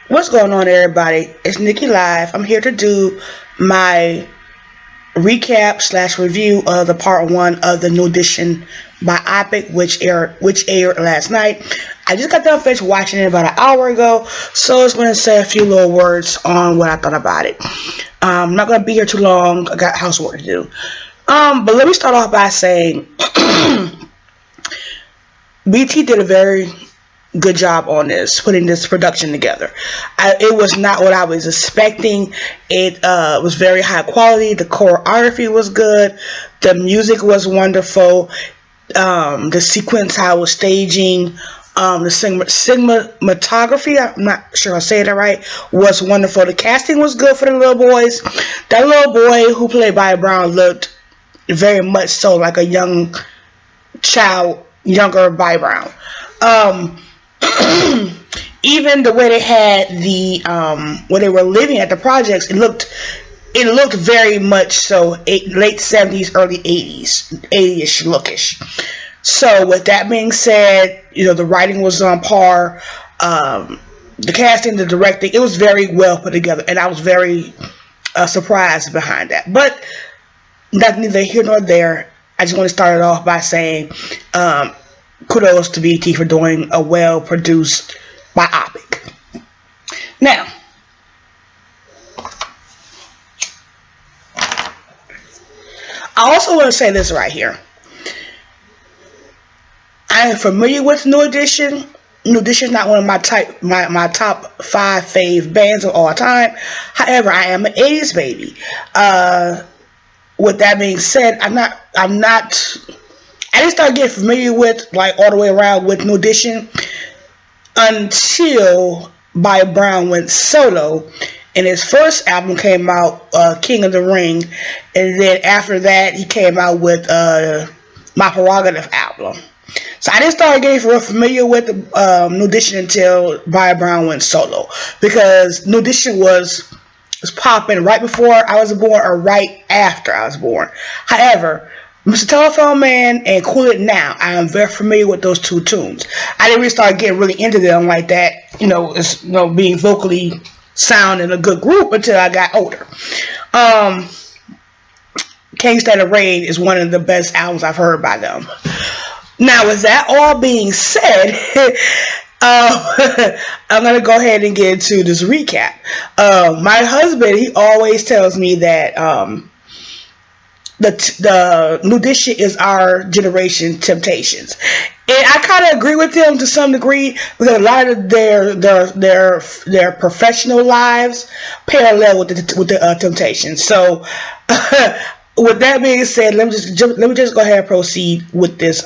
What's going on, everybody? It's Nikki Live. I'm here to do my recap slash review of the part one of the New Edition Biopic, which aired last night. I just got done finished watching it about an hour ago, so I was going to say a few little words on what I thought about it. I'm not going to be here too long. I got housework to do. But let me start off by saying BT did a very good job on this, putting this production together. It was not what I was expecting. It was very high quality. The choreography was good. The music was wonderful. The sequence, how it was staging, the cinematography, I'm not sure I say that right, was wonderful. The casting was good for the little boys. That little boy who played by Brown looked very much so like a young child, younger by Brown. Even the way they had the where they were living at the projects, it looked very much so late 70s, early 80s lookish. So with that being said, the writing was on par, the casting, the directing, it was very well put together, and I was very surprised behind that. But that's neither here nor there. I just want to start it off by saying kudos to BT for doing a well-produced biopic. Now, I also want to say this right here. I am familiar with New Edition. New Edition is not one of my top 5 fave bands of all time. However, I am an 80s baby. With that being said, I didn't start getting familiar with, like, all the way around with New Edition until Bobby Brown went solo, and his first album came out, King of the Ring, and then after that he came out with My Prerogative album. So I didn't start getting real familiar with New Edition until Bobby Brown went solo, because New Edition was popping right before I was born or right after I was born. However, Mr. Telephone Man and Cool It Now, I am very familiar with those two tunes. I didn't really start getting really into them like that, being vocally sound in a good group until I got older. Can't Stand the Rain is one of the best albums I've heard by them. Now, with that all being said, I'm going to go ahead and get into this recap. My husband, he always tells me that the New Edition is our generation Temptations, and I kind of agree with him to some degree, because a lot of their professional lives parallel with the Temptations. So with that being said, let me just go ahead and proceed with this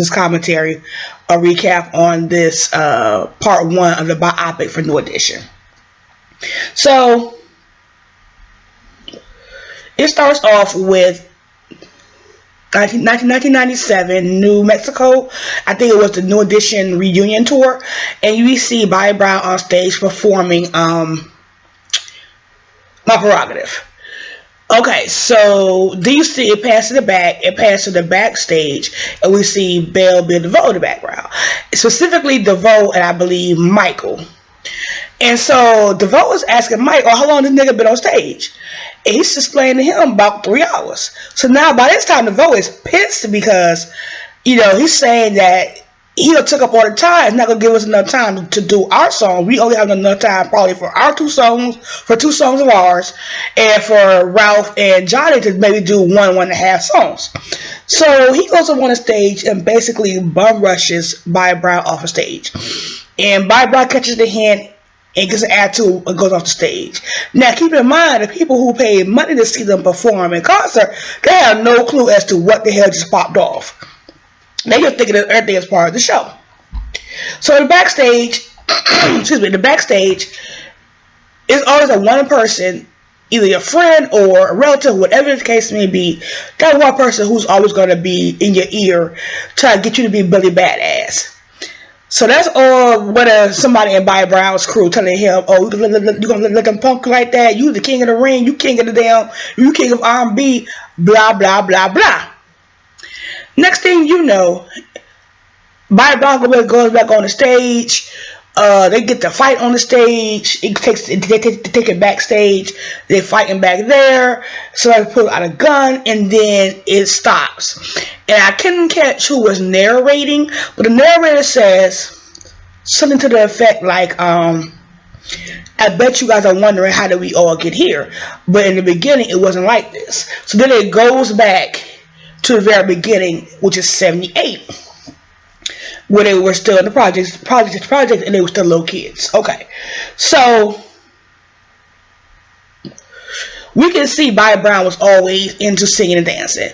commentary, a recap on this part one of the biopic for New Edition. So it starts off with 1997, New Mexico. I think it was the New Edition reunion tour, and you see Bobby Brown on stage performing My Prerogative. Okay, so do you see it pass to the back? It passed to the backstage, and we see Bill DeVoe in the background. Specifically, DeVoe and I believe Michael. And so DeVoe was asking Mike, how long this nigga been on stage? And he's explaining to him about 3 hours. So now by this time, DeVoe is pissed because, he's saying that he took up all the time. It's not going to give us enough time to do our song. We only have enough time probably for our 2 songs, for 2 songs of ours, and for Ralph and Johnny to maybe do 1.5 songs. So he goes up on the stage and basically bum rushes Bobby Brown off the stage. And Bobby Brown catches the hint and gets an attitude and goes off the stage. Now, keep in mind, the people who paid money to see them perform in concert, they have no clue as to what the hell just popped off. They just thinking that everything is part of the show. So the backstage, the backstage is always a one person, either a friend or a relative, whatever the case may be. That one person who's always going to be in your ear, trying to get you to be Billy Badass. So that's all whether somebody in Bobby Brown's crew telling him, you're going to let them punk like that, you the king of the ring, you king of the damn, you king of R&B, blah, blah, blah, blah. Next thing you know, Bobby Brown goes back on the stage. They get to fight on the stage. They take it backstage. They're fighting back there. Somebody pulls out a gun, and then it stops. And I couldn't catch who was narrating, but the narrator says something to the effect like, I bet you guys are wondering how did we all get here. But in the beginning, it wasn't like this. So then it goes back to the very beginning, which is 78. Where they were still in the project, and they were still little kids. Okay. So we can see Bobby Brown was always into singing and dancing.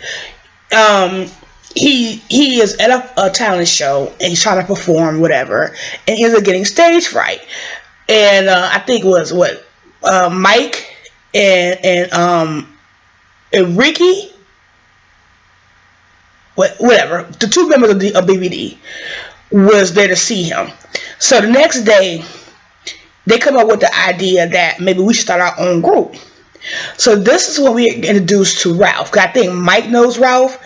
He is at a talent show, and he's trying to perform, whatever, and he ends up getting stage fright. And I think it was Mike and Ricky, whatever, the two members of BBD was there to see him. So the next day, they come up with the idea that maybe we should start our own group. So this is when we are introduced to Ralph. Cause I think Mike knows Ralph.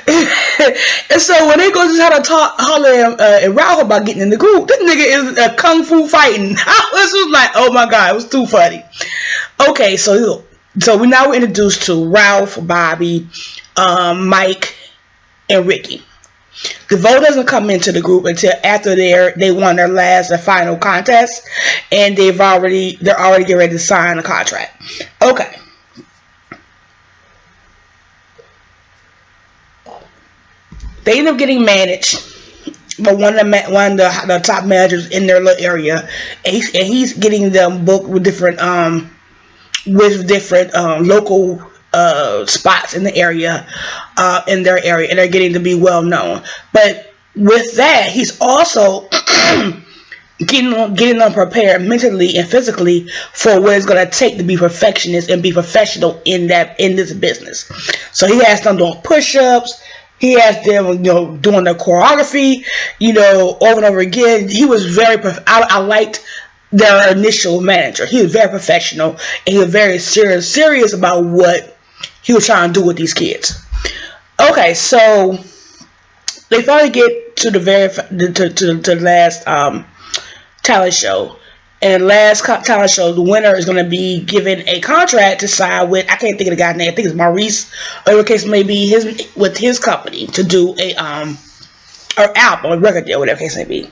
And so when they go to try to holler at Ralph about getting in the group, this nigga is kung fu fighting. This was like, oh my God, it was too funny. Okay, so we now we're introduced to Ralph, Bobby, Mike, and Ricky. DeVoe doesn't come into the group until after they won their final contest, and they're already getting ready to sign a contract. Okay. They end up getting managed by one of the top managers in their little area, and he's getting them booked with different local spots in the area, in their area, and they're getting to be well known. But with that, he's also getting them prepared mentally and physically for what it's going to take to be perfectionist and be professional in this business. So he has them doing push-ups. He has them, doing the choreography, over and over again. He was very. I liked their initial manager. He was very professional, and he was very serious about what he was trying to do with these kids. Okay, so they finally get to the last talent show, and last talent show, the winner is going to be given a contract to sign with. I can't think of the guy's name. I think it's Maurice, or in case maybe with his company to do a or album or record deal, whatever case may be.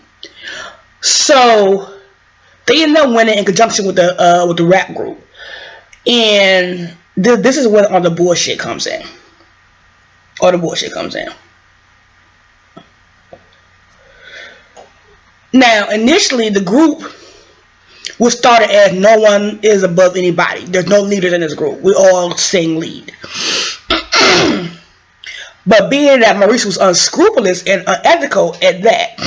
So they end up winning in conjunction with the rap group, and this is when all the bullshit comes in. Now, initially, the group was started as no one is above anybody. There's no leaders in this group. We all sing lead. But being that Maurice was unscrupulous and unethical at that,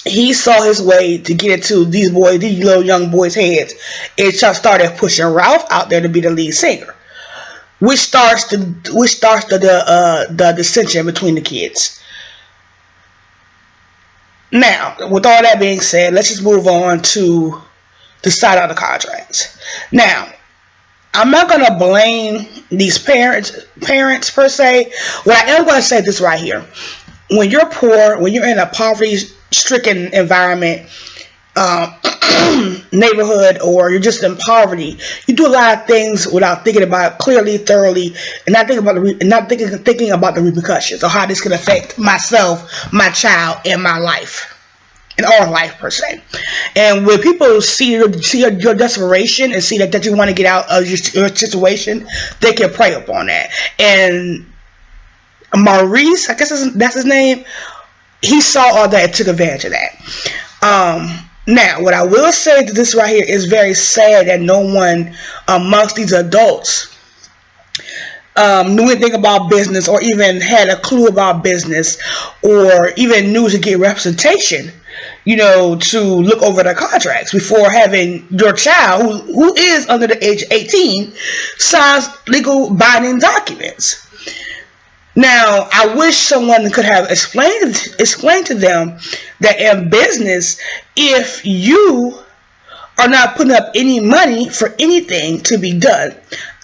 he saw his way to get into these little young boys' heads, and started pushing Ralph out there to be the lead singer, which starts the dissension between the kids. Now, with all that being said, let's just move on to the side of the contracts. Now, I'm not going to blame these parents per se. What I am going to say this right here. When you're poor, when you're in a poverty-stricken environment, neighborhood, or you're just in poverty, you do a lot of things without thinking about it clearly, thoroughly, and not thinking about the repercussions or how this can affect myself, my child, and my life, and our life per se. And when people see your desperation and see that you want to get out of your situation, they can prey upon that. And Maurice, I guess that's his name, he saw all that and took advantage of that. Now, what I will say to this right here is very sad that no one amongst these adults knew anything about business, or even had a clue about business, or even knew to get representation, to look over the contracts before having your child, who is under the age of 18, signs legal binding documents. Now, I wish someone could have explained to them that in business, if you are not putting up any money for anything to be done,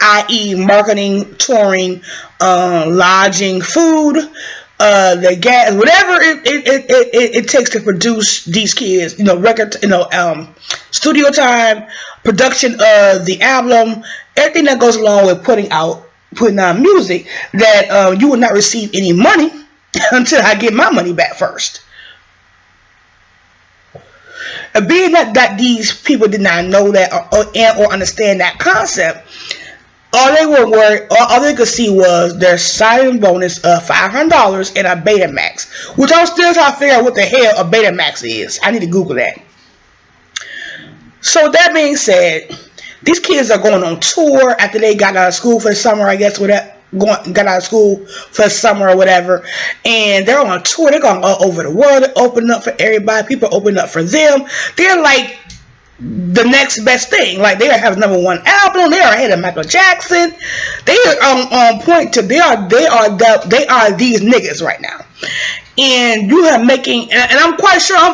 i.e. marketing, touring, lodging, food, the gas, whatever it takes to produce these kids, record, studio time, production of the album, everything that goes along with putting out music, that you will not receive any money until I get my money back first. Being that these people did not know that or understand that concept, all they could see was their signing bonus of $500 and a Betamax, which I'm still trying to figure out what the hell a Betamax is. I need to Google that. So that being said, these kids are going on tour after they got out of school for the summer, I guess, got out of school for the summer or whatever, and they're on tour. They're going all over the world. They're opening up for everybody. People open up for them. They're like the next best thing. Like, they have #1 album. They are ahead of Michael Jackson. They are on point to they are these niggas right now. And you have making, and I'm quite sure I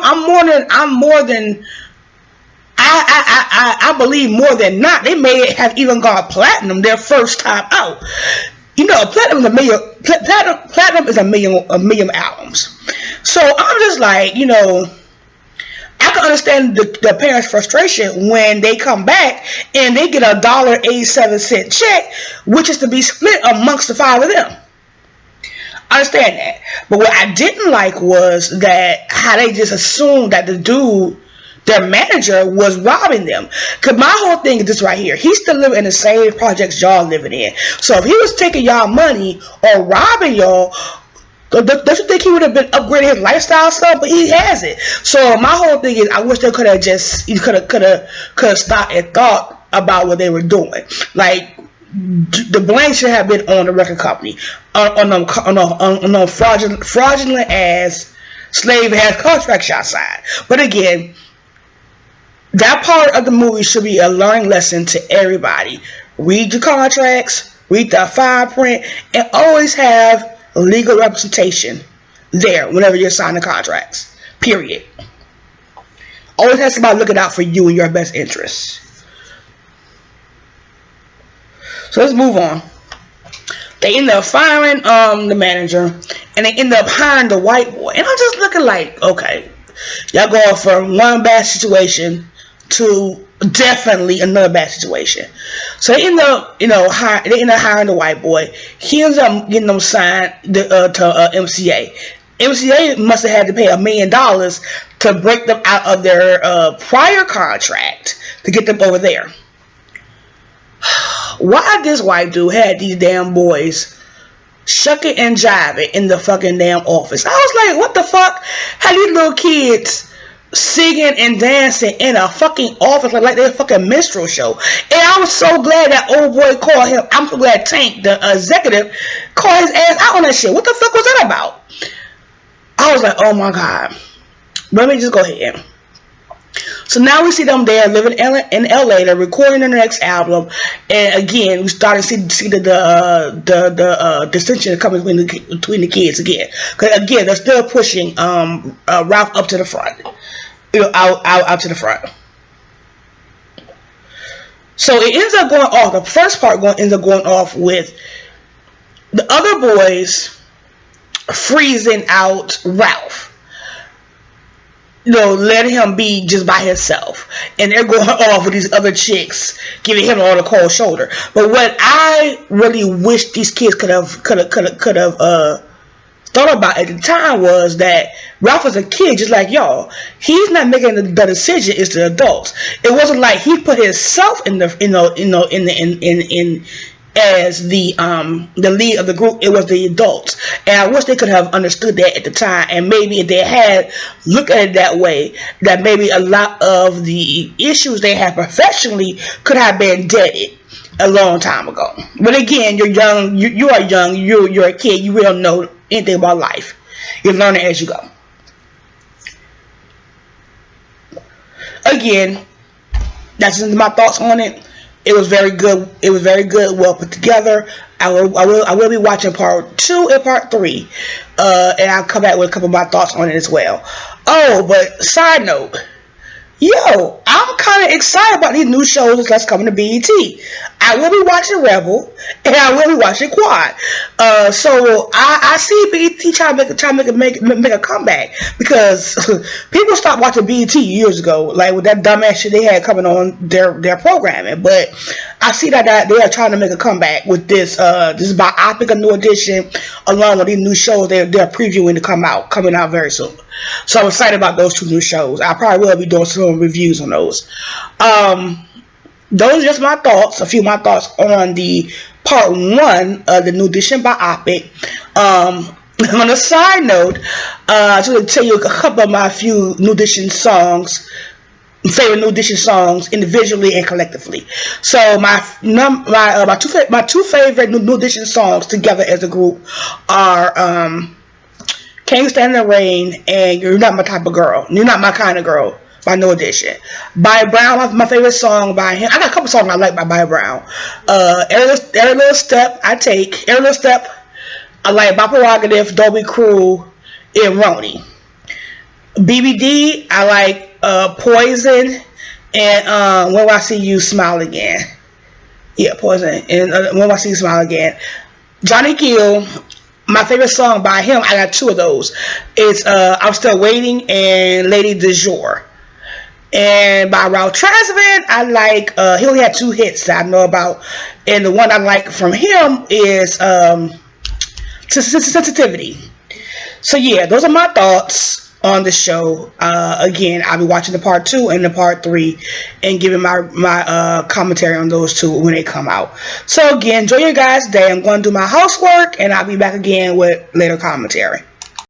believe more than not, they may have even gone platinum their first time out. Platinum is a million albums. So I'm just like, I can understand the parents' frustration when they come back and they get a $1.87 check, which is to be split amongst the 5 of them. I understand that. But what I didn't like was that how they just assumed that the dude, their manager, was robbing them. Because my whole thing is this right here. He's still living in the same projects y'all living in. So if he was taking y'all money or robbing y'all, don't you think he would have been upgrading his lifestyle stuff? But he hasn't. So my whole thing is, I wish they could have stopped and thought about what they were doing. Like, the blame should have been on the record company, on fraudulent ass slave ass contract y'all signed. But again, that part of the movie should be a learning lesson to everybody. Read your contracts, read the fine print, and always have legal representation there whenever you're signing contracts. Period. Always have somebody looking out for you and your best interests. So let's move on. They end up firing the manager, and they end up hiring the white boy. And I'm just looking like, okay, y'all going from one bad situation to definitely another bad situation. So they end up, hiring the white boy. He ends up getting them signed to MCA. MCA must have had to pay $1 million to break them out of their prior contract to get them over there. Why this white dude had these damn boys shucking and jiving in the fucking damn office? I was like, what the fuck? How these little kids singing and dancing in a fucking office like they're a fucking minstrel show? And I was so glad that old boy called him. I'm so glad Tank, the executive, called his ass out on that shit. What the fuck was that about? I was like, oh my god. Let me just go ahead. So now we see them there living in LA. They're recording their next album, and again we started to see the distinction coming between the kids again. Because again, they're still pushing Ralph up to the front, out to the front. So it ends up going off. The first part ends up going off with the other boys freezing out Ralph. Letting him be just by himself, and they're going off with these other chicks, giving him all the cold shoulder. But what I really wish these kids could have thought about at the time was that Ralph was a kid, just like y'all. He's not making the decision; it's the adults. It wasn't like he put himself in as the lead of the group. It was the adults, and I wish they could have understood that at the time. And maybe if they had looked at it that way, that maybe a lot of the issues they had professionally could have been deaded a long time ago. But again, you're young. You are young. You're a kid. You really don't know anything about life. You're learning as you go. Again, that's just my thoughts on it. It was very good. It was very good, well put together. I will be watching part 2 and part 3, and I'll come back with a couple of my thoughts on it as well. Oh, but side note, Yo, I'm kind of excited about these new shows that's coming to BET. I will be watching Rebel, and I will be watching Quad. So I see BET trying to make a comeback, because people stopped watching BET years ago, like with that dumbass shit they had coming on their programming. But I see that they are trying to make a comeback with this biopic, a new edition, along with these new shows they're previewing to coming out very soon. So I'm excited about those two new shows. I probably will be doing some reviews on those. Those are just my thoughts, a few of my thoughts on the part one of the new edition biopic. On a side note, I just want to tell you a couple of my few new edition songs, favorite new edition songs, individually and collectively. So my two favorite new edition songs together as a group are Can't Stand the Rain and You're Not My Type of Girl. You're Not My Kind of Girl by No Edition. By Brown, my favorite song by him. I got a couple songs I like by Brown. Every Little Step I Take. Every Little Step I like by Prerogative, Dolby Crew, and Roni. BBD I like Poison and When Will I See You Smile Again. Yeah, Poison and When Will I See You Smile Again. Johnny Gill, my favorite song by him, I got two of those. It's I'm Still Waiting and Lady du Jour. And by Ralph Tresvant, I like, he only had two hits that I know about. And the one I like from him is Sensitivity. So yeah, those are my thoughts on the show. Again, I'll be watching the part 2 and the part 3 and giving my commentary on those two when they come out. So again, enjoy your guys' day. I'm going to do my housework and I'll be back again with later commentary.